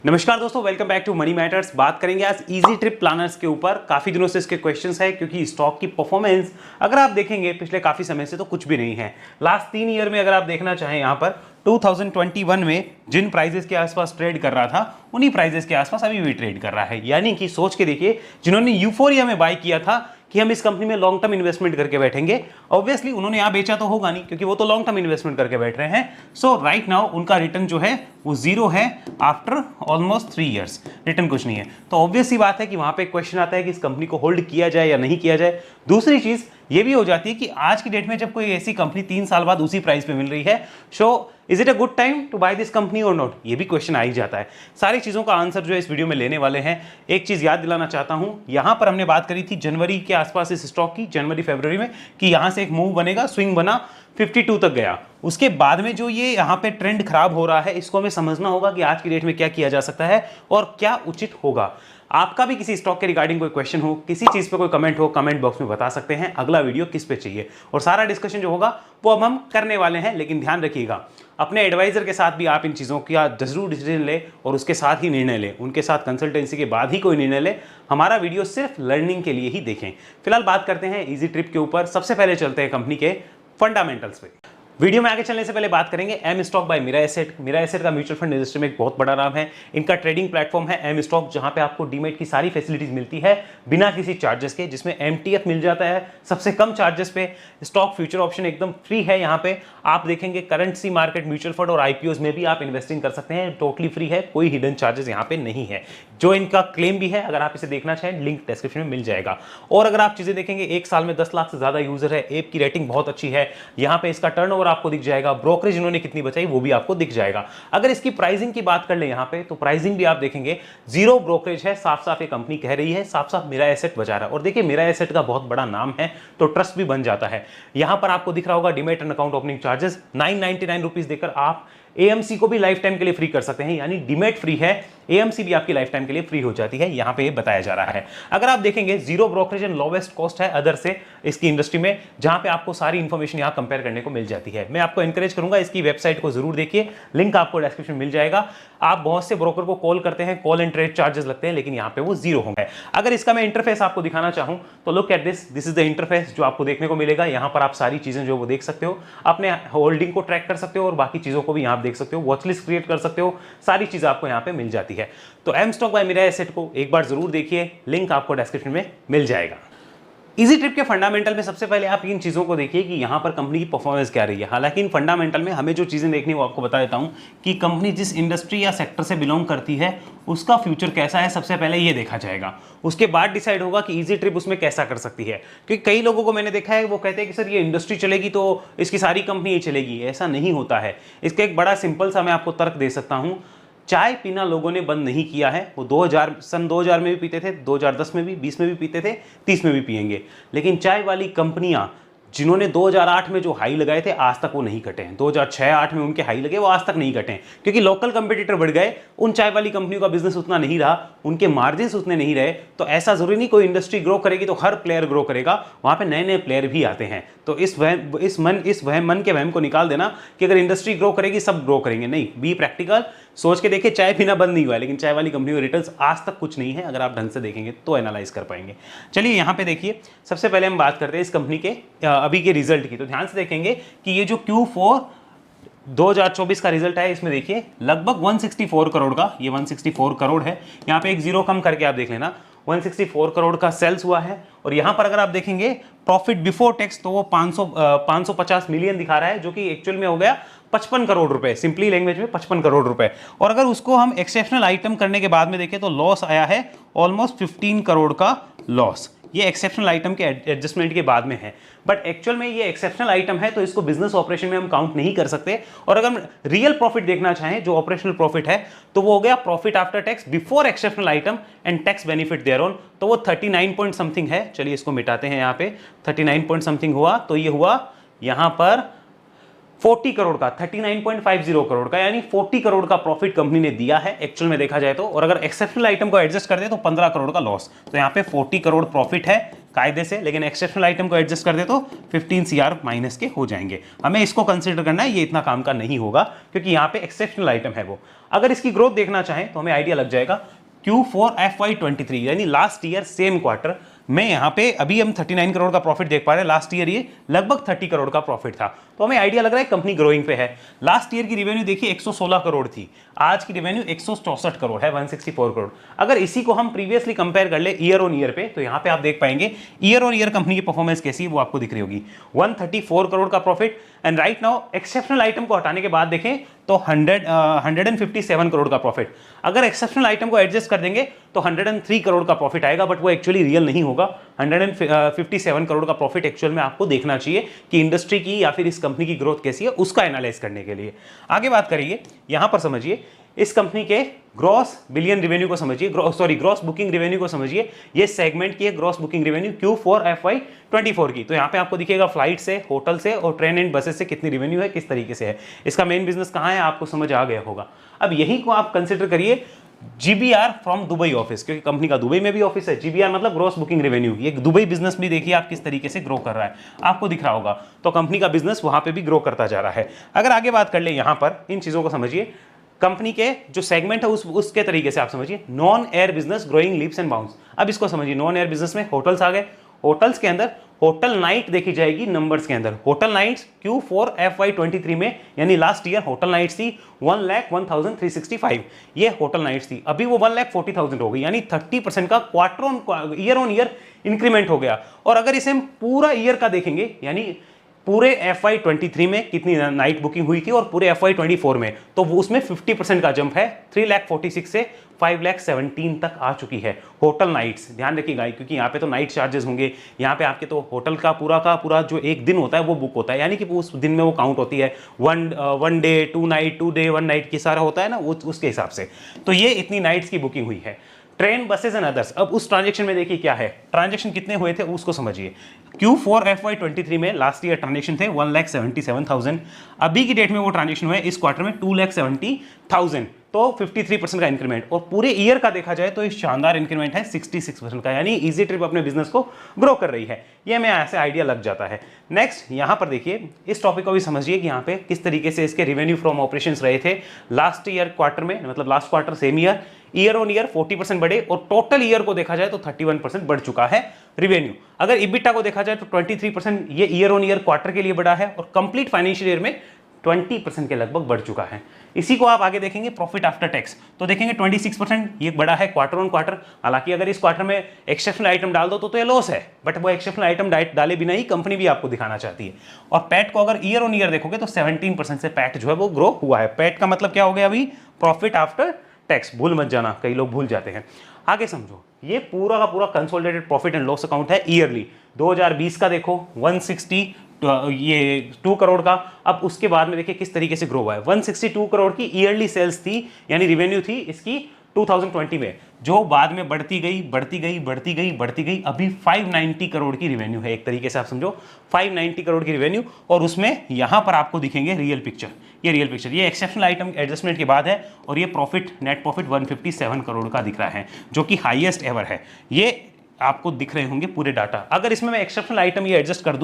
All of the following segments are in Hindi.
नमस्कार दोस्तों, welcome back to Money Matters. बात करेंगे आज इजी ट्रिप प्लानर्स के ऊपर। काफी दिनों से इसके क्वेश्चंस है क्योंकि स्टॉक की परफॉर्मेंस अगर आप देखेंगे पिछले काफी समय से तो कुछ भी नहीं है। लास्ट 3 ईयर में अगर आप देखना चाहें यहाँ पर 2021 में जिन प्राइजेस के आसपास ट्रेड कर रहा था उन्हीं प्राइजेस के आसपास अभी भी ट्रेड कर रहा है। यानी कि सोच के देखिए, जिन्होंने यूफोरिया में बाय किया था कि हम इस कंपनी में लॉन्ग टर्म इन्वेस्टमेंट करके बैठेंगे, ऑब्वियसली उन्होंने यहाँ बेचा तो होगा नहीं क्योंकि वो तो लॉन्ग टर्म इन्वेस्टमेंट करके बैठ रहे हैं। सो राइट नाउ उनका रिटर्न जो है वो 0 है आफ्टर ऑलमोस्ट 3 इयर्स। रिटर्न कुछ नहीं है, तो ऑब्वियस सी बात है कि वहां पे क्वेश्चन आता है कि इस कंपनी को होल्ड किया जाए या नहीं किया जाए। दूसरी चीज ये भी हो जाती है कि आज की डेट में जब कोई ऐसी कंपनी 3 साल बाद उसी प्राइस पे मिल रही है, so is it a good time to buy this company और नॉट, ये भी क्वेश्चन आ ही जाता है। सारी चीजों का आंसर जो है इस वीडियो में लेने वाले हैं। एक चीज याद दिलाना चाहता हूं, यहां पर हमने बात करी थी जनवरी के आसपास इस स्टॉक की, जनवरी फरवरी में, कि यहां से एक मूव बनेगा, स्विंग बना 52 तक गया। उसके बाद में जो ये यहाँ पे ट्रेंड खराब हो रहा है, इसको हमें समझना होगा कि आज की डेट में क्या किया जा सकता है और क्या उचित होगा। आपका भी किसी स्टॉक के रिगार्डिंग कोई क्वेश्चन हो, किसी चीज पे कोई कमेंट हो, कमेंट बॉक्स में बता सकते हैं अगला वीडियो किस पे चाहिए, और सारा डिस्कशन जो होगा वो अब हम करने वाले हैं। लेकिन ध्यान रखिएगा, अपने एडवाइजर के साथ भी आप इन चीज़ों का जरूर डिसीजन ले और उसके साथ ही निर्णय लें, उनके साथ कंसल्टेंसी के बाद ही कोई निर्णय ले। हमारा वीडियो सिर्फ लर्निंग के लिए ही देखें। फिलहाल बात करते हैं इजी ट्रिप के ऊपर। सबसे पहले चलते हैं कंपनी के फंडामेंटल्स पे। वीडियो में आगे चलने से पहले बात करेंगे M stock by Mirae Asset. Mirae Asset का म्यूचुअल फंड इंडस्ट्री में एक बहुत बड़ा नाम है। इनका ट्रेडिंग प्लेटफॉर्म है एम स्टॉक, जहां पे आपको डीमेट की सारी फैसिलिटीज मिलती है बिना किसी चार्जेस के, जिसमें एमटीएफ मिल जाता है सबसे कम चार्जेस पे। स्टॉक फ्यूचर ऑप्शन एकदम फ्री है। यहाँ पे आप देखेंगे करेंसी मार्केट, म्यूचुअल फंड और आईपीओ में भी आप इन्वेस्टिंग कर सकते हैं, टोटली फ्री है, कोई हिडन चार्जेस यहाँ पे नहीं है। जो इनका क्लेम भी है, अगर आप इसे देखना चाहें लिंक डिस्क्रिप्शन में मिल जाएगा। और अगर आप चीजें देखेंगे, 1 साल में 10 लाख से ज्यादा यूजर है, ऐप की रेटिंग बहुत अच्छी है। यहाँ पे इसका टर्नओवर आपको दिख जाएगा, ब्रोकरेज इन्होंने कितनी बचाई वो भी आपको दिख जाएगा। अगर इसकी प्राइसिंग की बात कर ले यहाँ पे, तो प्राइसिंग भी आप देखेंगे 0 ब्रोकरेज है। साफ साफ ये कंपनी कह रही है, साफ साफ मिरा एसेट बजा रहा है। और देखिए मिरा एसेट का बहुत बड़ा नाम है तो ट्रस्ट भी बन जाता है। यहां पर आपको दिख रहा होगा demat and account opening charges 999 rupees देकर आप एएमसी को भी लाइफ टाइम के लिए फ्री कर सकते हैं। यानी डीमैट फ्री है, एएमसी भी आपकी लाइफ टाइम के लिए फ्री हो जाती है, यहां पे ये बताया जा रहा है। अगर आप देखेंगे 0 ब्रोकरेज एंड लोवेस्ट कॉस्ट है अदर से इसकी इंडस्ट्री में, जहां पे आपको सारी इंफॉर्मेशन यहां कंपेयर करने को मिल जाती है। मैं आपको एनकरेज करूंगा इसकी वेबसाइट को जरूर देखिए, लिंक आपको डिस्क्रिप्शन मिल जाएगा। आप बहुत से ब्रोकर को कॉल करते हैं, कॉल एंड ट्रेड चार्जेस लगते हैं, लेकिन यहां पे वो 0 होंगे। अगर इसका मैं इंटरफेस आपको दिखाना चाहूं तो look at this is the interface जो आपको देखने को मिलेगा। यहां पर आप सारी चीजें जो वो देख सकते हो, अपने होल्डिंग को ट्रैक कर सकते हो और बाकी चीजों को भी यहां देख सकते हो, वॉच लिस्ट क्रिएट कर सकते हो, सारी चीजें आपको यहां पे मिल जाती है। तो M stock by Mirae Asset को एक बार जरूर देखिए, लिंक आपको डिस्क्रिप्शन में मिल जाएगा। इजी ट्रिप के फंडामेंटल में सबसे पहले आप इन चीज़ों को देखिए कि यहाँ पर कंपनी की परफॉर्मेंस क्या रही है। हालांकि इन फंडामेंटल में हमें जो चीज़ें देखनी है वो आपको बता देता हूँ कि कंपनी जिस इंडस्ट्री या सेक्टर से बिलोंग करती है उसका फ्यूचर कैसा है, सबसे पहले ये देखा जाएगा। उसके बाद डिसाइड होगा कि इजी ट्रिप उसमें कैसा कर सकती है। क्योंकि कई लोगों को मैंने देखा है वो कहते हैं कि सर ये इंडस्ट्री चलेगी तो इसकी सारी कंपनी ही चलेगी। ऐसा नहीं होता है। इसका एक बड़ा सिंपल सा मैं आपको तर्क दे सकता हूँ। चाय पीना लोगों ने बंद नहीं किया है। वो 2000 में भी पीते थे, 2010 में भी, 20 में भी पीते थे, 30 में भी पिएंगे। लेकिन चाय वाली कंपनियां जिन्होंने 2008 में जो हाई लगाए थे आज तक वो नहीं कटे हैं। 2006-8 में उनके हाई लगे वो आज तक नहीं कटे हैं, क्योंकि लोकल कंपटीटर बढ़ गए। उन चाय वाली कंपनियों का बिजनेस उतना नहीं रहा, उनके मार्जिन्स उतने नहीं रहे। तो ऐसा जरूरी नहीं कोई इंडस्ट्री ग्रो करेगी तो हर प्लेयर ग्रो करेगा, वहां पे नए नए प्लेयर भी आते हैं। तो इस मन के वहम को निकाल देना कि अगर इंडस्ट्री ग्रो करेगी सब ग्रो करेंगे, नहीं। बी प्रैक्टिकल, सोच के देखिए। चाय पीना बंद नहीं हुआ है, लेकिन चाय वाली कंपनी के रिटर्न्स आज तक कुछ नहीं है। अगर आप ढंग से देखेंगे तो एनालाइज कर पाएंगे। चलिए यहाँ पे देखिए, सबसे पहले हम बात करते हैं इस कंपनी के अभी के रिजल्ट की। तो ध्यान से देखेंगे कि ये जो Q4 2024 का रिजल्ट है, इसमें देखिए लगभग 164 करोड़ का, ये 164 करोड़ है। यहाँ पे एक 0 कम करके आप देख लेना, 164 करोड़ का सेल्स हुआ है। और यहां पर अगर आप देखेंगे प्रॉफिट बिफोर टैक्स तो वो 550 मिलियन दिखा रहा है, जो कि एक्चुअल में हो गया 55 करोड़ रुपए, सिंपली लैंग्वेज में 55 करोड़ रुपए। और अगर उसको हम एक्सेप्शनल आइटम करने के बाद में देखें तो लॉस आया है ऑलमोस्ट 15 करोड़ का लॉस। ये एक्सेप्शनल आइटम के एडजस्टमेंट के बाद में है, बट एक्चुअल में ये एक्सेप्शनल आइटम है तो इसको बिजनेस ऑपरेशन में हम काउंट नहीं कर सकते। और अगर हम रियल प्रॉफिट देखना चाहें, जो ऑपरेशनल प्रॉफिट है, तो वो हो गया profit after tax before exceptional item and tax benefit there on, तो वो 39 पॉइंट समथिंग है। चलिए इसको मिटाते हैं, यहाँ पे 39 पॉइंट समथिंग हुआ, तो ये हुआ यहाँ पर 40 करोड़ का, 39.50 करोड़ का, यानी 40 करोड़ का प्रॉफिट कंपनी ने दिया है एक्चुअल में देखा जाए तो। और अगर एक्सेप्शनल आइटम को एडजस्ट कर दे तो 15 करोड़ का लॉस। तो यहाँ पे 40 करोड़ प्रॉफिट है, कायदे से, लेकिन एक्सेप्शनल आइटम को एडजस्ट कर दे तो 15 CR माइनस के हो जाएंगे। हमें इसको कंसिडर करना है, ये इतना काम का नहीं होगा क्योंकि यहाँ पे एक्सेप्शनल आइटम है वो। अगर इसकी ग्रोथ देखना चाहें तो हमें आइडिया लग जाएगा Q4 FY23 यानी लास्ट ईयर सेम क्वार्टर में यहाँ पे अभी हम 39 करोड़ का प्रॉफिट देख पा रहे हैं, लास्ट ईयर ये लगभग 30 करोड़ का प्रॉफिट था, तो हमें आइडिया लग रहा है कंपनी ग्रोइंग पे है। लास्ट ईयर की रेवेन्यू देखिए 116 करोड़ थी, आज की रेवेन्यू 164 करोड़ है, 164 करोड़। अगर इसी को हम प्रीवियसली कंपेयर कर ले ईयर ऑन ईयर पे, तो यहाँ पे आप देख पाएंगे ईयर ऑन ईयर कंपनी की परफॉर्मेंस कैसी है वो आपको दिख रही होगी। 134 करोड़ का profit and right now exceptional item को हटाने के बाद देखें तो 157 करोड़ का प्रॉफिट। अगर एक्सेप्शनल आइटम को एडजस्ट कर देंगे तो 103 करोड़ का प्रॉफिट आएगा, बट वो एक्चुअली रियल नहीं होगा। 157 करोड़ का प्रॉफिट एक्चुअल में आपको देखना चाहिए कि इंडस्ट्री की या फिर इस कंपनी की ग्रोथ कैसी है उसका एनालाइज करने के लिए। आगे बात करिए, यहां पर समझिए इस कंपनी के ग्रॉस बिलियन रेवेन्यू को समझिए, ग्रॉस बुकिंग रेवेन्यू को समझिए। ये सेगमेंट की है gross booking revenue Q4 FY24 की। तो यहाँ पे आपको दिखेगा फ्लाइट से, होटल से और ट्रेन एंड बसेस से कितनी रेवेन्यू है, किस तरीके से है, इसका मेन बिजनेस कहाँ है, आपको समझ आ गया होगा। अब यही को आप कंसिडर करिए GBR फ्रॉम दुबई ऑफिस, क्योंकि कंपनी का दुबई में भी ऑफिस है। GBR मतलब ग्रॉस बुकिंग रेवेन्यू। ये दुबई बिजनेस भी देखिए आप किस तरीके से ग्रो कर रहा है, आपको दिख रहा होगा। तो कंपनी का बिजनेस वहां पे भी ग्रो करता जा रहा है। अगर आगे बात कर ले, यहां पर इन चीजों को समझिए, कंपनी के जो सेगमेंट है उसके तरीके से आप समझिए। Non air business growing leaps and bounds. अब इसको समझिए, नॉन एयर बिजनेस में होटल्स आ गए, होटल्स के अंदर होटल नाइट देखी जाएगी नंबर्स के अंदर। होटल नाइट्स Q4 FY23 में यानी लास्ट ईयर होटल नाइट्स थी 1,01,365, ये होटल नाइट्स थी। अभी वो 1,40,000 हो गई, यानी 30% का क्वार्टर ऑन ईयर इंक्रीमेंट हो गया। और अगर इसे हम पूरा ईयर का देखेंगे, यानी पूरे FY23 में कितनी नाइट बुकिंग हुई थी और पूरे FY24 में, तो वो उसमें 50% का जंप है। 3,46,000 से 5,17,000 तक आ चुकी है होटल नाइट्स। ध्यान रखिएगा, क्योंकि यहाँ पे तो नाइट चार्जेस होंगे, यहाँ पे आपके तो होटल का पूरा जो एक दिन होता है वो बुक होता है, यानी कि उस दिन में वो काउंट होती है। One day 2 night, 2 day 1 night की सारा होता है ना, उसके हिसाब से। तो ये इतनी नाइट्स की बुकिंग हुई है। ट्रेन, बसेस एंड अदर्स, अब उस ट्रांजेक्शन में देखिए क्या है, ट्रांजेक्शन कितने हुए थे उसको समझिए। Q4 FY23 में लास्ट ईयर ट्रांजेक्शन थे 1,77,000, अभी की डेट में वो ट्रांजेक्शन हुए इस क्वार्टर में 2,70,000, तो 53% का इंक्रीमेंट। और पूरे ईयर का देखा जाए तो इस शानदार इंक्रीमेंट है 66% का, यानी इजी ट्रिप अपने बिजनेस को ग्रो कर रही है। ये हमें ऐसे आइडिया लग जाता है। नेक्स्ट यहां पर देखिए, इस टॉपिक को भी समझिए कि यहाँ पे किस तरीके से इसके रेवेन्यू फ्रॉम ऑपरेशंस रहे थे लास्ट ईयर क्वार्टर में, मतलब last quarter same year on year 40% बढ़े, और टोटल ईयर को देखा जाए तो 31% बढ़ चुका है रेवेन्यू। अगर इबिटा को देखा जाए तो 23% ये ईयर ऑन ईयर क्वार्टर के लिए बढ़ा है, और कंप्लीट फाइनेंशियल ईयर में 20% के लगभग बढ़ चुका है। इसी को आप आगे देखेंगे प्रॉफिट आफ्टर टैक्स, तो देखेंगे 26% ये बढ़ा है क्वार्टर ऑन क्वार्टर। हालांकि अगर इस क्वार्टर में एक्सेप्शनल आइटम डाल दो तो ये लॉस है, बट वो एक्सेप्शनल आइटम डाले बिना ही कंपनी भी आपको दिखाना चाहती है। और पैट को अगर ईयर ऑन ईयर देखोगे तो 17% से पैट जो है वो ग्रो हुआ है। पैट का मतलब क्या हो गया अभी, प्रॉफिट आफ्टर टैक्स, भूल मत जाना, कई लोग भूल जाते हैं। आगे समझो, ये पूरा का पूरा consolidated profit and loss account है ईयरली। 2020 का देखो 162 करोड़ का। अब उसके बाद में देखिए किस तरीके से ग्रो हुआ है। 162 करोड़ की ईयरली सेल्स थी, यानी रेवेन्यू थी इसकी 2020 में, जो बाद में बढ़ती गई। अभी 590 करोड़ की रेवेन्यू है, एक तरीके से आप समझो 590 करोड़ की रेवेन्यू। और उसमें यहां पर आपको दिखेंगे रियल पिक्चर, ये एक्सेप्शनल आइटम एडजस्टमेंट के बाद है, और ये प्रॉफिट, नेट प्रॉफिट 157 करोड़ का दिख रहा है, जो कि हाईएस्ट एवर है। ये आपको दिख रहे होंगे पूरे डाटा। अगर इसमें मैं एक्सेप्शनल आइटम ये एडजस्ट कर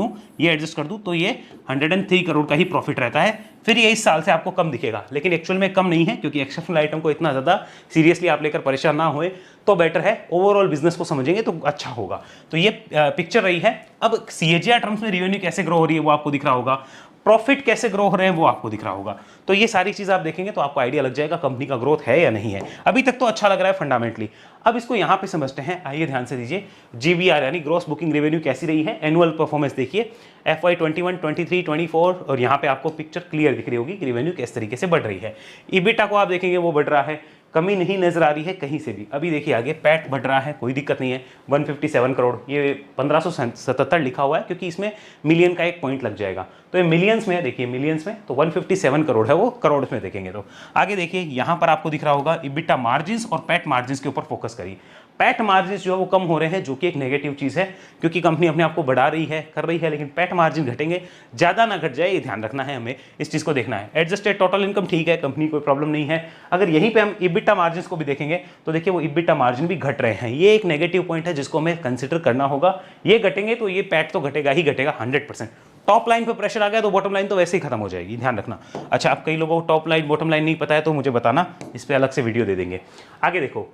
दूं तो ये 103 करोड़ का ही प्रॉफिट रहता है। फिर ये इस साल से आपको कम दिखेगा, लेकिन एक्चुअल में कम नहीं है, क्योंकि एक्सेप्शनल आइटम को इतना ज़्यादा सीरियसली आप लेकर परेशान ना होए तो बेटर है। ओवरऑल बिजनेस को समझेंगे तो अच्छा होगा। तो ये पिक्चर रही है। अब CAGR टर्म्स में रेवेन्यू कैसे ग्रो हो रही है वो आपको दिख रहा होगा, प्रॉफिट कैसे ग्रो हो रहे हैं वो आपको दिख रहा होगा। तो ये सारी चीज़ आप देखेंगे तो आपको आइडिया लग जाएगा कंपनी का ग्रोथ है या नहीं है। अभी तक तो अच्छा लग रहा है फंडामेंटली। अब इसको यहाँ पे समझते हैं, आइए ध्यान से दीजिए। GBR यानी ग्रॉस बुकिंग रेवेन्यू कैसी रही है, एनुअल परफॉर्मेंस देखिए FY21, 23, 24, और यहाँ पे आपको पिक्चर क्लियर दिख रही होगी कि रेवेन्यू किस तरीके से बढ़ रही है। इबिटा को आप देखेंगे वो बढ़ रहा है, कमी नहीं नजर आ रही है कहीं से भी। अभी देखिए आगे पैट बढ़ रहा है, कोई दिक्कत नहीं है, 157 करोड़, ये 1577 लिखा हुआ है क्योंकि इसमें मिलियन का एक पॉइंट लग जाएगा। तो ये मिलियंस में है, देखिए मिलियंस में, तो 157 करोड़ है, वो करोड़ में देखेंगे तो। आगे देखिए यहाँ पर आपको दिख रहा होगा इबिटा मार्जिन्स और पैट मार्जिन्स के ऊपर फोकस करिए। पैट मार्जिन जो है वो कम हो रहे हैं, जो कि एक नेगेटिव चीज़ है, क्योंकि कंपनी अपने आप को बढ़ा रही है, कर रही है, लेकिन पैट मार्जिन घटेंगे, ज़्यादा ना घट जाए, ये ध्यान रखना है, हमें इस चीज़ को देखना है। एडजस्टेड टोटल इनकम ठीक है, कंपनी कोई प्रॉब्लम नहीं है। अगर यहीं पे हम इबिटा मार्जिन को भी देखेंगे तो देखिए वो इबिटा मार्जिन भी घट रहे हैं, ये एक नेगेटिव पॉइंट है जिसको हमें कंसिडर करना होगा। ये घटेंगे तो ये पैट तो घटेगा ही घटेगा 100%। टॉप लाइन पे प्रेशर आ गया तो बॉटम लाइन तो वैसे ही खत्म हो जाएगी, ध्यान रखना। अच्छा, अब कई लोगों को टॉप लाइन बॉटम लाइन नहीं पता है तो मुझे बताना, इस पर अलग से वीडियो दे देंगे। आगे देखो,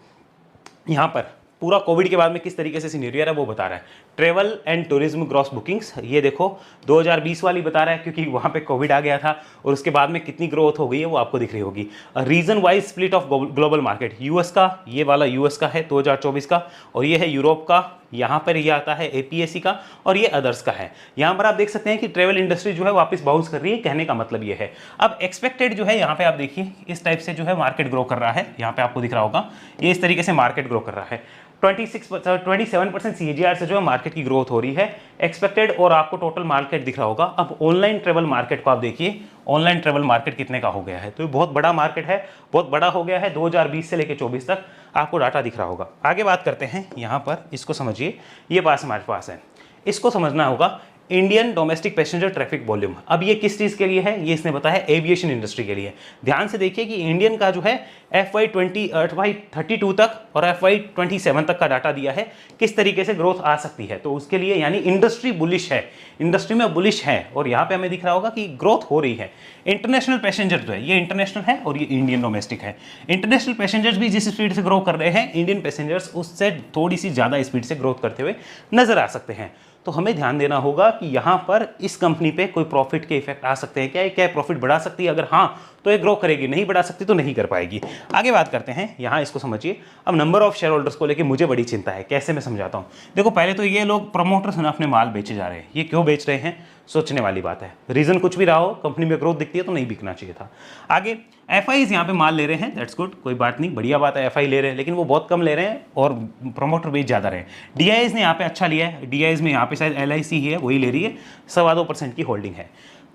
यहाँ पर पूरा कोविड के बाद में किस तरीके से सीनेरियो है वो बता रहा है। Travel and tourism gross bookings, ये देखो 2020 वाली बता रहा है, क्योंकि वहाँ पे कोविड आ गया था, और उसके बाद में कितनी ग्रोथ हो गई है वो आपको दिख रही होगी। Region wise split of global market, US का, ये वाला यूएस का है 2024 का, और ये है यूरोप का, यहाँ पर ये आता है एपीएससी का, और ये अदर्स का है। यहाँ पर आप देख सकते हैं कि ट्रेवल इंडस्ट्री जो है वापस बाउंस कर रही है, कहने का मतलब ये है। अब एक्सपेक्टेड जो है यहाँ पे आप देखिए इस टाइप से जो है मार्केट ग्रो कर रहा है, यहाँ पे आपको दिख रहा होगा ये इस तरीके से मार्केट ग्रो कर रहा है। 27% CAGR से जो है मार्केट की ग्रोथ हो रही है एक्सपेक्टेड, और आपको टोटल मार्केट दिख रहा होगा। अब ऑनलाइन ट्रेवल मार्केट को आप देखिए, ऑनलाइन ट्रेवल मार्केट कितने का हो गया है, तो ये बहुत बड़ा मार्केट है, बहुत बड़ा हो गया है। 2020 से लेकर 24 तक आपको डाटा दिख रहा होगा। आगे बात करते हैं, यहाँ पर इसको समझिए, ये पास हमारे पास है, इसको समझना होगा। Indian domestic passenger traffic volume, अब ये किस चीज़ के लिए है, ये इसने बताया एविएशन इंडस्ट्री के लिए। ध्यान से देखिए कि इंडियन का जो है FY32 तक और FY27 तक का डाटा दिया है, किस तरीके से ग्रोथ आ सकती है, तो उसके लिए यानी इंडस्ट्री बुलिश है, इंडस्ट्री में बुलिश है, और यहाँ पे हमें दिख रहा होगा कि ग्रोथ हो रही है। इंटरनेशनल पैसेंजर जो है ये इंटरनेशनल है और ये इंडियन डोमेस्टिक है। इंटरनेशनल पैसेंजर्स भी जिस स्पीड से ग्रो कर रहे हैं, इंडियन पैसेंजर्स उससे थोड़ी सी ज़्यादा स्पीड से ग्रोथ करते हुए नजर आ सकते हैं। तो हमें ध्यान देना होगा कि यहाँ पर इस कंपनी पे कोई प्रॉफिट के इफेक्ट आ सकते हैं क्या, क्या प्रॉफिट बढ़ा सकती है, अगर हाँ तो ये ग्रो करेगी, नहीं बढ़ा सकती तो नहीं कर पाएगी। आगे बात करते हैं, यहाँ इसको समझिए। अब नंबर ऑफ शेयर होल्डर्स को लेकर मुझे बड़ी चिंता है, कैसे मैं समझाता हूँ। देखो, पहले तो ये लोग प्रमोटर्स ना अपने माल बेचे जा रहे हैं, ये क्यों बेच रहे हैं, सोचने वाली बात है। रीजन कुछ भी रहा हो, कंपनी में ग्रोथ दिखती है तो नहीं बिकना चाहिए था। आगे एफआईज यहाँ पे माल ले रहे हैं, दैट्स गुड, कोई बात नहीं, बढ़िया बात है, एफआई ले रहे हैं, लेकिन वो बहुत कम ले रहे हैं और प्रमोटर बेच ज़्यादा रहे हैं। डीआईज ने यहाँ पे अच्छा लिया है, डीआईज में यहाँ पे शायद एलआईसी ही है, वही ले रही है, 2.25% की होल्डिंग है।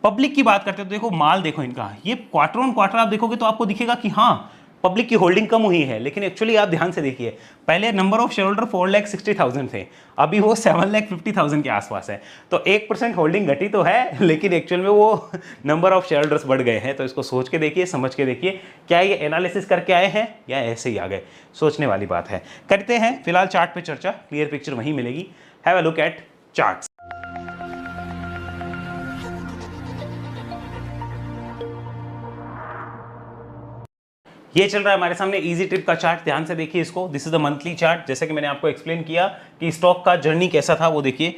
पब्लिक की बात करते हैं तो देखो माल देखो इनका, ये क्वार्टर ऑन क्वार्टर आप देखोगे तो आपको दिखेगा कि हाँ पब्लिक की होल्डिंग कम हुई है, लेकिन एक्चुअली आप ध्यान से देखिए, पहले नंबर ऑफ शेयर होल्डर 4,60,000 थे, अभी वो 7,50,000 के आसपास है। तो 1% होल्डिंग घटी तो है, लेकिन एक्चुअल में वो नंबर ऑफ शेयर होल्डर्स बढ़ गए हैं। तो इसको सोच के देखिए, समझ के देखिए, क्या ये एनालिसिस करके आए हैं या ऐसे ही आ गए, सोचने वाली बात है। करते हैं फिलहाल चार्ट पे चर्चा, क्लियर पिक्चर वहीं मिलेगी। Have a look at charts. ये चल रहा है हमारे सामने इजी ट्रिप का चार्ट, ध्यान से देखिए इसको। This is the monthly chart. जैसे कि मैंने आपको एक्सप्लेन किया कि स्टॉक का जर्नी कैसा था, वो देखिए,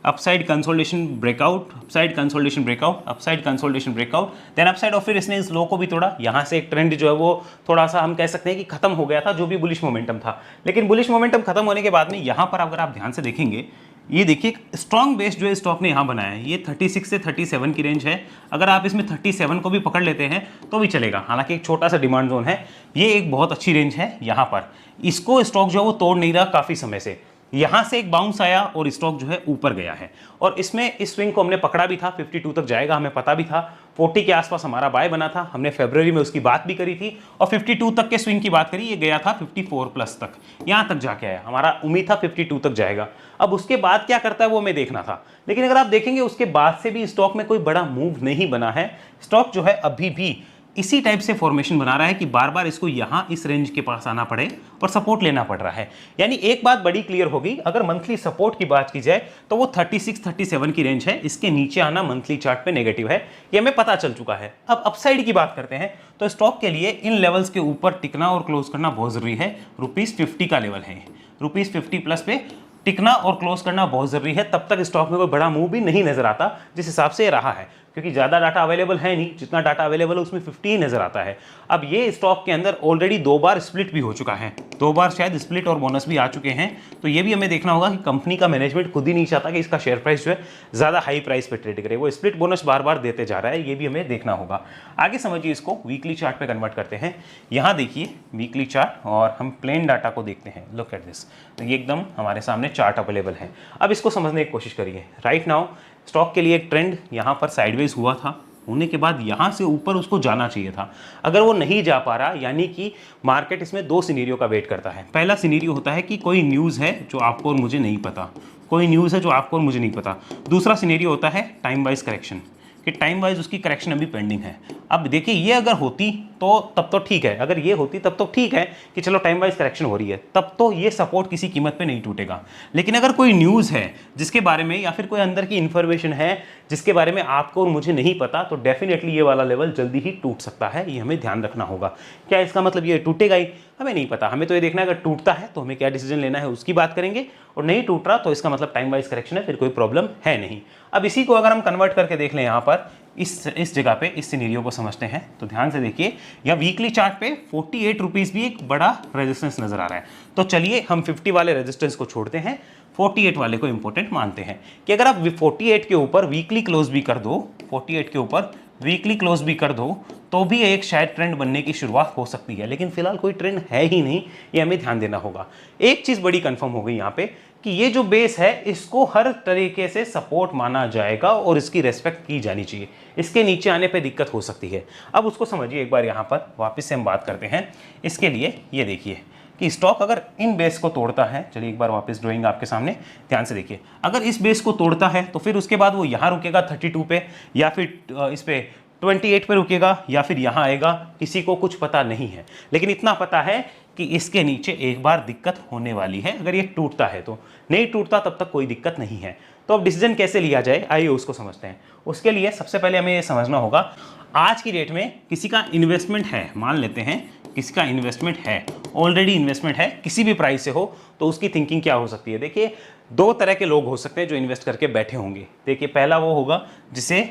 upside consolidation breakout, upside consolidation breakout, upside consolidation breakout, then upside और फिर इसने इस लो को भी तोड़ा। यहाँ से एक ट्रेंड जो है वो थोड़ा सा हम कह सकते हैं कि खत्म हो गया था, जो भी बुलिश मोमेंटम था। लेकिन बुलिश मोमेंटम खत्म होने के बाद में यहाँ पर अगर आप ध्यान से देखेंगे, ये देखिए स्ट्रॉन्ग बेस जो है स्टॉक ने यहाँ बनाया है, ये 36 से 37 की रेंज है। अगर आप इसमें 37 को भी पकड़ लेते हैं तो भी चलेगा, हालांकि एक छोटा सा डिमांड जोन है, ये एक बहुत अच्छी रेंज है। यहाँ पर इसको स्टॉक जो है वो तोड़ नहीं रहा काफ़ी समय से, यहाँ से एक बाउंस आया और स्टॉक जो है ऊपर गया है। और इसमें इस स्विंग को हमने पकड़ा भी था, 52 तक जाएगा, हमें पता भी था। 40 के आसपास हमारा बाय बना था, हमने फरवरी में उसकी बात भी करी थी, और 52 तक के स्विंग की बात करी, ये गया था 54 प्लस तक, यहाँ तक जाके आया। हमारा उम्मीद था 52 तक जाएगा। अब उसके बाद क्या करता है वो हमें देखना था, लेकिन अगर आप देखेंगे उसके बाद से भी स्टॉक में कोई बड़ा मूव नहीं बना है। स्टॉक जो है अभी भी इसी टाइप से फॉर्मेशन बना रहा है कि बार बार इसको यहाँ इस रेंज के पास आना पड़े और सपोर्ट लेना पड़ रहा है। यानी एक बात बड़ी क्लियर होगी, अगर मंथली सपोर्ट की बात की जाए तो वो 36-37 की रेंज है, इसके नीचे आना मंथली चार्ट पे नेगेटिव है, ये हमें पता चल चुका है। अब अपसाइड की बात करते हैं तो स्टॉक के लिए इन लेवल्स के ऊपर टिकना और क्लोज करना बहुत जरूरी है। ₹50 का लेवल है, ₹50 प्लस पे टिकना और क्लोज करना बहुत जरूरी है। तब तक स्टॉक में कोई बड़ा मूव भी नहीं नजर आता जिस हिसाब से रहा है, क्योंकि ज़्यादा डाटा अवेलेबल है नहीं, जितना डाटा अवेलेबल है उसमें 50 ही नजर आता है। अब ये स्टॉक के अंदर ऑलरेडी 2 बार स्प्लिट भी हो चुका है, 2 बार शायद स्प्लिट और बोनस भी आ चुके हैं। तो ये भी हमें देखना होगा कि कंपनी का मैनेजमेंट खुद ही नहीं चाहता कि इसका शेयर प्राइस जो है ज़्यादा हाई प्राइस पे ट्रेड करे, वो स्प्लिट बोनस बार बार देते जा रहा है, ये भी हमें देखना होगा। आगे समझिए इसको, वीकली चार्ट पे कन्वर्ट करते हैं। यहाँ देखिए वीकली चार्ट और हम प्लेन डाटा को देखते हैं। लुक एट दिस, ये एकदम हमारे सामने चार्ट अवेलेबल है। अब इसको समझने की कोशिश करिए। राइट नाउ स्टॉक के लिए एक ट्रेंड यहाँ पर साइडवेज हुआ था, होने के बाद यहाँ से ऊपर उसको जाना चाहिए था। अगर वो नहीं जा पा रहा, यानी कि मार्केट इसमें दो सिनेरियो का वेट करता है। पहला सिनेरियो होता है कि कोई न्यूज़ है जो आपको और मुझे नहीं पता, कोई न्यूज़ है जो आपको और मुझे नहीं पता। दूसरा सिनेरियो होता है टाइम वाइज करेक्शन, कि टाइम वाइज उसकी करेक्शन अभी पेंडिंग है। अब देखिए ये अगर होती तो तब तो ठीक है, अगर ये होती तब तो ठीक है कि चलो टाइम वाइज करेक्शन हो रही है, तब तो ये सपोर्ट किसी कीमत पे नहीं टूटेगा। लेकिन अगर कोई न्यूज़ है जिसके बारे में, या फिर कोई अंदर की इन्फॉर्मेशन है जिसके बारे में आपको और मुझे नहीं पता, तो डेफिनेटली ये वाला लेवल जल्दी ही टूट सकता है। ये हमें ध्यान रखना होगा। क्या इसका मतलब ये टूटेगा ही? हमें नहीं पता। हमें तो ये देखना है अगर टूटता है तो हमें क्या डिसीजन लेना है उसकी बात करेंगे, और नहीं टूट रहा तो इसका मतलब टाइम वाइज करेक्शन है, फिर कोई प्रॉब्लम है नहीं। अब इसी को अगर हम कन्वर्ट करके देख लें यहाँ पर इस जगह पे, इस सिनेरियो को समझते हैं, तो ध्यान से देखिए यहाँ वीकली चार्ट पे 48 रुपीज़ भी एक बड़ा रेजिस्टेंस नजर आ रहा है। तो चलिए हम 50 वाले रेजिस्टेंस को छोड़ते हैं, 48 वाले को इंपॉर्टेंट मानते हैं कि अगर आप 48 के ऊपर वीकली क्लोज भी कर दो, 48 के ऊपर वीकली क्लोज भी कर दो, तो भी एक शायद ट्रेंड बनने की शुरुआत हो सकती है। लेकिन फिलहाल कोई ट्रेंड है ही नहीं, ये हमें ध्यान देना होगा। एक चीज़ बड़ी कंफर्म हो गई यहाँ पे कि ये जो बेस है इसको हर तरीके से सपोर्ट माना जाएगा और इसकी रेस्पेक्ट की जानी चाहिए। इसके नीचे आने पे दिक्कत हो सकती है। अब उसको समझिए एक बार, यहाँ पर वापस से हम बात करते हैं। इसके लिए ये देखिए कि स्टॉक अगर इन बेस को तोड़ता है, चलिए एक बार वापस ड्राइंग आपके सामने ध्यान से देखिए, अगर इस बेस को तोड़ता है तो फिर उसके बाद वो यहाँ रुकेगा 32 पे, या फिर इस पे 28 पे रुकेगा, या फिर यहाँ आएगा, किसी को कुछ पता नहीं है। लेकिन इतना पता है कि इसके नीचे एक बार दिक्कत होने वाली है। अगर ये टूटता है तो, नहीं टूटता तब तक कोई दिक्कत नहीं है। तो अब डिसीजन कैसे लिया जाए, आइए उसको समझते हैं। उसके लिए सबसे पहले हमें ये समझना होगा, आज की डेट में किसी का इन्वेस्टमेंट है, मान लेते हैं किसी का इन्वेस्टमेंट है, ऑलरेडी इन्वेस्टमेंट है किसी भी प्राइस से हो, तो उसकी थिंकिंग क्या हो सकती है। देखिए दो तरह के लोग हो सकते हैं जो इन्वेस्ट करके बैठे होंगे। देखिए पहला वो होगा जिसे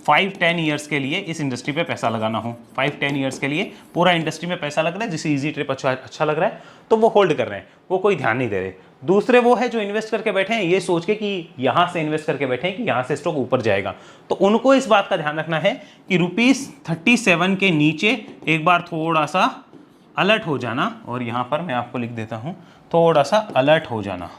5-10 ईयर्स के लिए इस इंडस्ट्री पे पैसा लगाना हो, 5-10 ईयर्स के लिए पूरा इंडस्ट्री में पैसा लग रहा है, जिसे इजी ट्रिप अच्छा लग रहा है तो वो होल्ड कर रहे हैं, वो कोई ध्यान नहीं दे रहे। दूसरे वो है जो इन्वेस्ट करके बैठे हैं ये सोच के कि यहाँ से इन्वेस्ट करके बैठे हैं कि यहाँ से स्टॉक ऊपर जाएगा। तो उनको इस बात का ध्यान रखना है कि ₹37 के नीचे एक बार थोड़ा सा अलर्ट हो जाना, और यहाँ पर मैं आपको लिख देता हूँ थोड़ा सा अलर्ट हो जाना।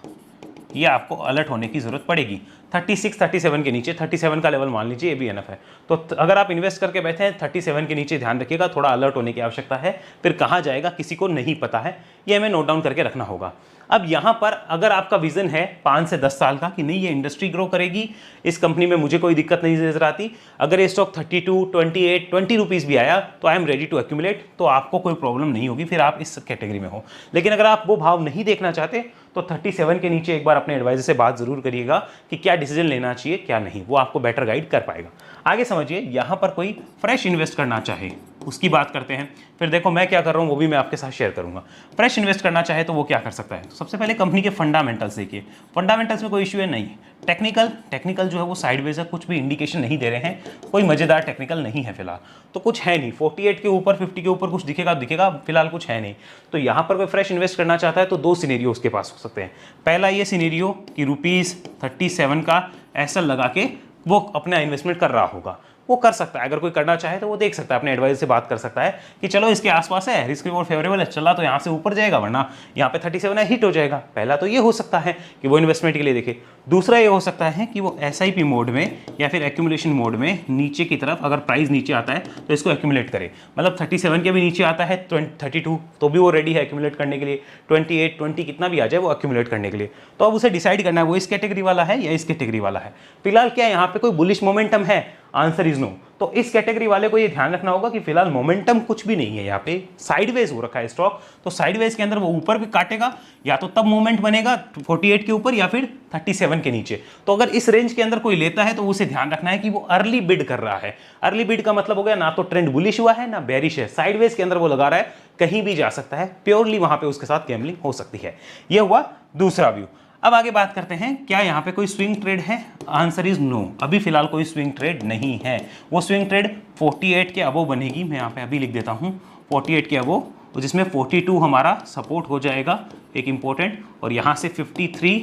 ये आपको अलर्ट होने की जरूरत पड़ेगी। 36-37 के नीचे, 37 का लेवल मान लीजिए, ये भी एनफ है। तो अगर आप इन्वेस्ट करके बैठे हैं 37 के नीचे, ध्यान रखिएगा थोड़ा अलर्ट होने की आवश्यकता है। फिर कहाँ जाएगा किसी को नहीं पता है, ये हमें नोट डाउन करके रखना होगा। अब यहाँ पर अगर आपका विजन है 5 से 10 साल का कि नहीं ये इंडस्ट्री ग्रो करेगी, इस कंपनी में मुझे कोई दिक्कत नहीं नजर आती, अगर ये स्टॉक 32, 28, 20 रुपीज़ भी आया तो I am ready to accumulate, तो आपको कोई प्रॉब्लम नहीं होगी, फिर आप इस कैटेगरी में हो। लेकिन अगर आप वो भाव नहीं देखना चाहते तो 37 के नीचे एक बार अपने एडवाइजर से बात जरूर करिएगा कि क्या डिसीजन लेना चाहिए क्या नहीं, वो आपको बेटर गाइड कर पाएगा। आगे समझिए, यहाँ पर कोई फ्रेश इन्वेस्ट करना चाहे उसकी बात करते हैं। फिर देखो मैं क्या कर रहा हूँ वो भी मैं आपके साथ शेयर करूंगा। फ्रेश इन्वेस्ट करना चाहे तो वो क्या कर सकता है। तो सबसे पहले कंपनी के फंडामेंटल्स देखिए, फंडामेंटल्स में कोई इश्यू है नहीं। टेक्निकल जो है वो साइडवेज है, कुछ भी इंडिकेशन नहीं दे रहे हैं, कोई मजेदार टेक्निकल नहीं है फिलहाल, तो कुछ है नहीं। 48 के ऊपर 50 के ऊपर कुछ दिखेगा फिलहाल कुछ है नहीं। तो यहाँ पर कोई फ्रेश इन्वेस्ट करना चाहता है तो दो सिनेरियो उसके पास हो सकते हैं। पहला ये सिनेरियो कि ₹37 का एसएल लगा के वो अपना इन्वेस्टमेंट कर रहा होगा, वो कर सकता है। अगर कोई करना चाहे तो वो देख सकता है, अपने एडवाइजर से बात कर सकता है कि चलो इसके आसपास है, रिस्क रिवॉर्ड फेवरेबल है, चला तो यहाँ से ऊपर जाएगा, वरना यहाँ पे 37 है हिट हो जाएगा। पहला तो ये हो सकता है कि वो इन्वेस्टमेंट के लिए देखे। दूसरा ये हो सकता है कि वो SIP मोड में या फिर एक्यूमुलेशन मोड में नीचे की तरफ, अगर प्राइस नीचे आता है तो इसको एक्यूमुलेट करे। मतलब 37 के भी नीचे आता है 32 तो भी वो रेडी है एक्यूमुलेट करने के लिए, 28, 20 कितना भी आ जाए वो एक्यूमुलेट करने के लिए। तो अब उसे डिसाइड करना है वो इस कैटेगरी वाला है या इस कैटेगरी वाला है। फिलहाल क्या यहाँ पे कोई बुलिश मोमेंटम है, आंसर इज नो। तो इस कैटेगरी वाले को ये ध्यान रखना होगा कि फिलहाल मोमेंटम कुछ भी नहीं है, यहाँ पे साइडवेज हो रखा है स्टॉक। तो साइडवेज के अंदर वो ऊपर भी काटेगा, या तो तब मूवमेंट बनेगा 48 के ऊपर या फिर 37 के नीचे। तो अगर इस रेंज के अंदर कोई लेता है तो उसे ध्यान रखना है कि वो अर्ली बिड कर रहा है। अर्ली बिड का मतलब हो गया ना तो ट्रेंड बुलिश हुआ है ना बेरिश है, साइडवेज के अंदर वो लगा रहा है, कहीं भी जा सकता है, प्योरली वहां पे उसके साथ गैम्बलिंग हो सकती है। ये हुआ दूसरा व्यू। अब आगे बात करते हैं, क्या यहाँ पे कोई स्विंग ट्रेड है। आंसर इज नो, अभी फिलहाल कोई स्विंग ट्रेड नहीं है। वो स्विंग ट्रेड 48 के अबव बनेगी, मैं यहाँ पे अभी लिख देता हूँ 48 के अबव, तो जिसमें 42 हमारा सपोर्ट हो जाएगा एक इंपॉर्टेंट, और यहाँ से 53,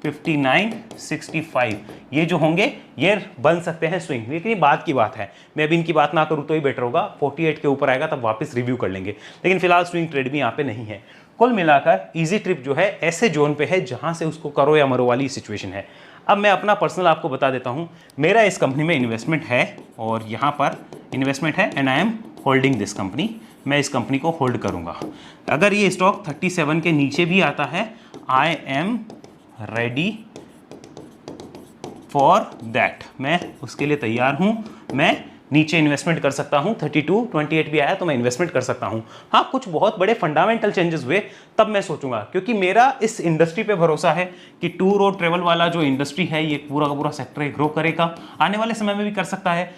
59, 65 ये जो होंगे ये बन सकते हैं स्विंग। लेकिन ये बात की बात है, मैं अभी इनकी बात ना करूँ तो ही बेटर होगा। 48 के ऊपर आएगा तब वापस रिव्यू कर लेंगे, लेकिन फिलहाल स्विंग ट्रेड भी यहाँ पे नहीं है। कुल मिलाकर इजी ट्रिप जो है ऐसे जोन पे है जहां से उसको करो या मरो वाली सिचुएशन है। अब मैं अपना पर्सनल आपको बता देता हूँ, मेरा इस कंपनी में इन्वेस्टमेंट है और यहाँ पर इन्वेस्टमेंट है and I am holding this company. मैं इस कंपनी को होल्ड करूँगा। अगर ये स्टॉक 37 के नीचे भी आता है, आई एम रेडी फॉर दैट, मैं उसके लिए तैयार हूँ। मैं नीचे इन्वेस्टमेंट कर सकता हूँ, 32, 28 भी आया तो मैं इन्वेस्टमेंट कर सकता हूँ। हाँ, कुछ बहुत बड़े फंडामेंटल चेंजेस हुए तब मैं सोचूंगा, क्योंकि मेरा इस इंडस्ट्री पे भरोसा है कि टूर और ट्रेवल वाला जो इंडस्ट्री है ये पूरा का पूरा सेक्टर ग्रो करेगा, आने वाले समय में भी कर सकता है।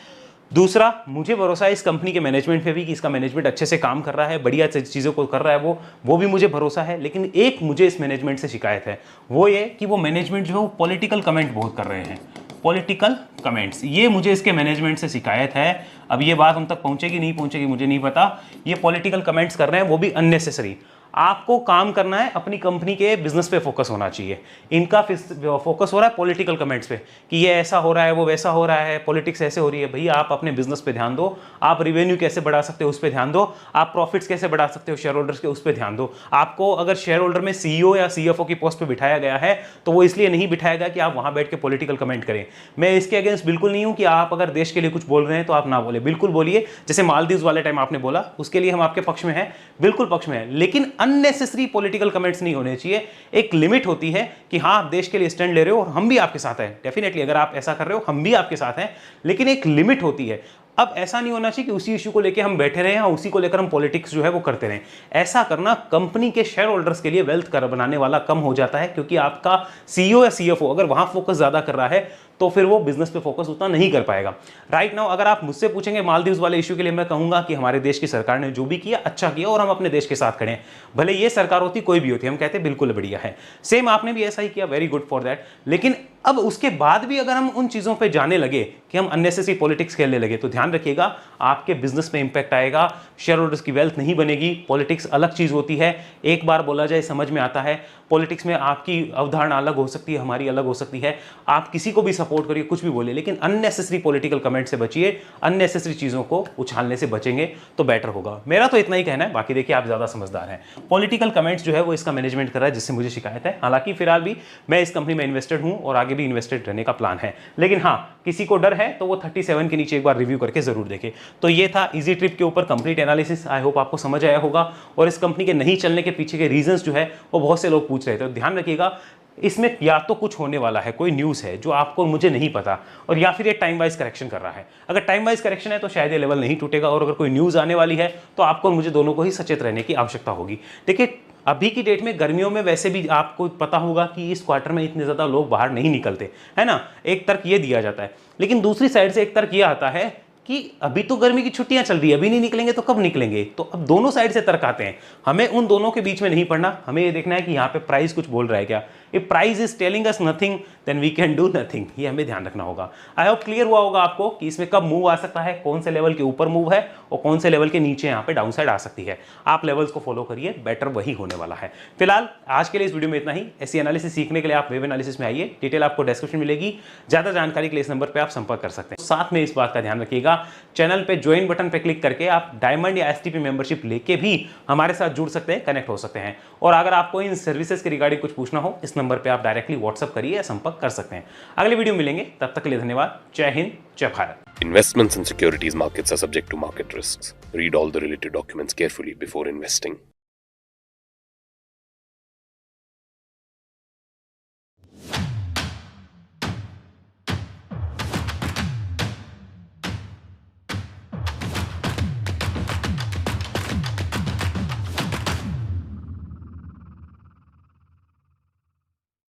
दूसरा, मुझे भरोसा है इस कंपनी के मैनेजमेंट पे भी कि इसका मैनेजमेंट अच्छे से काम कर रहा है, बढ़िया चीज़ों को कर रहा है, वो भी मुझे भरोसा है। लेकिन एक मुझे इस मैनेजमेंट से शिकायत है, वो ये कि वो मैनेजमेंट जो है वो पॉलिटिकल कमेंट बहुत कर रहे हैं। पॉलिटिकल कमेंट्स, ये मुझे इसके मैनेजमेंट से शिकायत है। अब ये बात हम तक पहुंचेगी नहीं पहुंचेगी मुझे नहीं पता। ये पॉलिटिकल कमेंट्स कर रहे हैं, वो भी अननेसेसरी। आपको काम करना है, अपनी कंपनी के बिजनेस पे फोकस होना चाहिए। इनका फोकस हो रहा है पॉलिटिकल कमेंट्स पे कि ये ऐसा हो रहा है, वो वैसा हो रहा है, पॉलिटिक्स ऐसे हो रही है। भैया आप अपने बिजनेस पे ध्यान दो, आप रिवेन्यू कैसे बढ़ा सकते हो उस पर ध्यान दो, आप प्रॉफिट्स कैसे बढ़ा सकते हो शेयर होल्डर्स के उस पर ध्यान दो। आपको अगर शेयर होल्डर में सीईओ या सीएफओ की पोस्ट पे बिठाया गया है तो वो इसलिए नहीं बिठाया गया कि आप वहां बैठ के पॉलिटिकल कमेंट करें। मैं इसके अगेंस्ट बिल्कुल नहीं हूं कि आप अगर देश के लिए कुछ बोल रहे हैं तो आप ना बोले, बिल्कुल बोलिए। जैसे मालदीव्स वाले टाइम आपने बोला, उसके लिए हम आपके पक्ष में हैं, बिल्कुल पक्ष में है। लेकिन अननेसेसरी पॉलिटिकल कमेंट्स नहीं होने चाहिए। एक लिमिट होती है कि हाँ आप देश के लिए स्टैंड ले रहे हो और हम भी आपके साथ हैं, डेफिनेटली अगर आप ऐसा कर रहे हो हम भी आपके साथ हैं, लेकिन एक लिमिट होती है। अब ऐसा नहीं होना चाहिए कि उसी इश्यू को लेकर हम बैठे रहे हैं, उसी को लेकर हम पॉलिटिक्स जो है वो करते रहें। ऐसा करना कंपनी के शेयर होल्डर्स के लिए वेल्थ कर बनाने वाला कम हो जाता है, क्योंकि आपका सीईओ या सीएफओ अगर वहां फोकस ज्यादा कर रहा है तो फिर वो बिजनेस पे फोकस उतना नहीं कर पाएगा। राइट नाउ अगर आप मुझसे पूछेंगे मालदीव्स वाले इश्यू के लिए, मैं कहूंगा कि हमारे देश की सरकार ने जो भी किया अच्छा किया और हम अपने देश के साथ खड़े हैं। भले ये सरकार होती कोई भी होती, हम कहते बिल्कुल बढ़िया है। सेम आपने भी ऐसा ही किया, वेरी गुड फॉर दैट। लेकिन अब उसके बाद भी अगर हम उन चीजों पे जाने लगे कि हम अननेसेसरी पॉलिटिक्स खेलने लगे, तो ध्यान रखिएगा आपके बिजनेस पे इंपैक्ट आएगा, शेयर होल्डर्स की वेल्थ नहीं बनेगी। पॉलिटिक्स अलग चीज होती है, एक बार बोला जाए समझ में आता है। पॉलिटिक्स में आपकी अवधारणा अलग हो सकती है, हमारी अलग हो सकती है। आप किसी को भी सपोर्ट करिए, कुछ भी बोलिए, लेकिन अननेसेसरी पॉलिटिकल कमेंट से बचिए। अननेसेसरी चीजों को उछालने से बचेंगे तो बेटर होगा। मेरा तो इतना ही कहना है, बाकी देखिए आप ज्यादा समझदार हैं। पॉलिटिकल कमेंट्स जो है वो इसका मैनेजमेंट कर रहा है, जिससे मुझे शिकायत है। हालांकि फिलहाल भी मैं इस कंपनी में इन्वेस्टेड हूं और आगे भी इन्वेस्टेड रहने का प्लान है। लेकिन हाँ, किसी को डर है तो वो 37 के नीचे एक बार रिव्यू करके जरूर देखे। तो ये था इजी ट्रिप के ऊपर कंप्लीट एनालिसिस। आई होप आपको समझ आया होगा। और इस कंपनी के नहीं चलने के पीछे के रीजंस जो है वो बहुत से लोग पूछ रहे थे। तो ध्यान रखिएगा, इसमें या तो कुछ होने वाला है, कोई न्यूज़ है जो आपको मुझे नहीं पता, और या फिर ये टाइम वाइज करेक्शन कर रहा है। अगर टाइम वाइज करेक्शन है तो शायद ये लेवल नहीं टूटेगा, और अगर कोई न्यूज़ आने वाली है तो आपको और मुझे दोनों को ही सचेत रहने की आवश्यकता होगी। देखिए अभी की डेट में गर्मियों में वैसे भी आपको पता होगा कि इस क्वार्टर में इतने ज़्यादा लोग बाहर नहीं निकलते, है ना। एक तर्क ये दिया जाता है, लेकिन दूसरी साइड से एक तर्क ये आता है कि अभी तो गर्मी की छुट्टियां चल रही है, अभी नहीं निकलेंगे तो कब निकलेंगे। तो अब दोनों साइड से तर्क आते हैं, हमें उन दोनों के बीच में नहीं पड़ना। हमें ये देखना है कि यहाँ पे प्राइस कुछ बोल रहा है क्या। If price is telling us nothing then we can do nothing, ये हमें ध्यान रखना होगा। आई होप क्लियर हुआ होगा आपको कि इसमें कब मूव आ सकता है, कौन से लेवल के ऊपर मूव है और कौन से लेवल के नीचे यहाँ पे डाउन साइड आ सकती है। आप लेवल्स को फॉलो करिए, बेटर वही होने वाला है। फिलहाल आज के लिए इस वीडियो में इतना ही। ऐसी एनालिसिस सीखने के लिए आप वेब एनालिसिस में आइए, डिटेल आपको डिस्क्रिप्शन मिलेगी। ज्यादा जानकारी के लिए इस नंबर पर आप संपर्क कर सकते हैं। साथ में इस बात का ध्यान रखिएगा, चैनल पे ज्वाइन बटन पे क्लिक करके आप डायमंड या एसटीपी मेंबरशिप लेके भी हमारे साथ जुड़ सकते हैं, कनेक्ट हो सकते हैं। और अगर आपको इन सर्विसेज के रिगार्डिंग कुछ पूछना हो, इस नंबर पे आप डायरेक्टली व्हाट्सएप करिए या संपर्क कर सकते हैं। अगले वीडियो मिलेंगे, तब तक के लिए धन्यवाद। जय हिंद, जय Bharat. Investments in securities markets are subject to market risks. Read all the related documents carefully before investing.